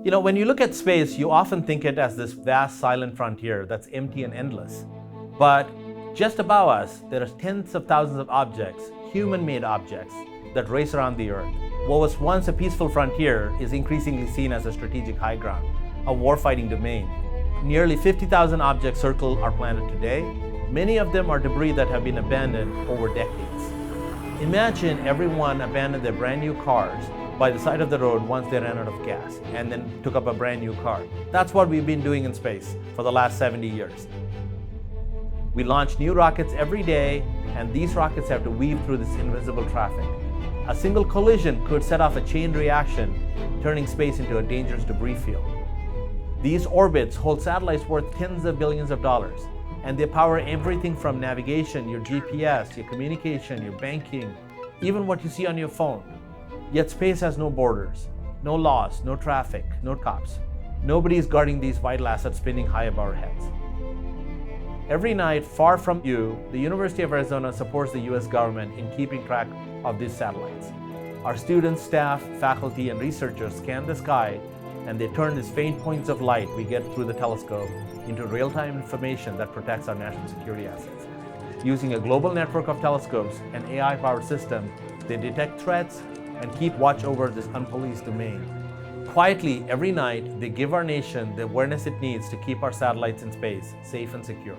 When you look at space, you often think it as this vast silent frontier that's empty and endless. But just above us, there are tens of thousands of objects, human-made objects, that race around the Earth. What was once a peaceful frontier is increasingly seen as a strategic high ground, a warfighting domain. Nearly 50,000 objects circle our planet today. Many of them are debris that have been abandoned over decades. Imagine everyone abandoned their brand new cars by the side of the road once they ran out of gas and then took up a brand new car. That's what we've been doing in space for the last 70 years. We launch new rockets every day, and these rockets have to weave through this invisible traffic. A single collision could set off a chain reaction, turning space into a dangerous debris field. These orbits hold satellites worth tens of billions of dollars, and they power everything from navigation, your GPS, your communication, your banking, even what you see on your phone. Yet space has no borders, no laws, no traffic, no cops. Nobody is guarding these vital assets spinning high above our heads. Every night, far from you, the University of Arizona supports the US government in keeping track of these satellites. Our students, staff, faculty, and researchers scan the sky, and they turn these faint points of light we get through the telescope into real-time information that protects our national security assets. Using a global network of telescopes and AI-powered system, they detect threats and keep watch over this unpoliced domain. Quietly, every night, they give our nation the awareness it needs to keep our satellites in space safe and secure.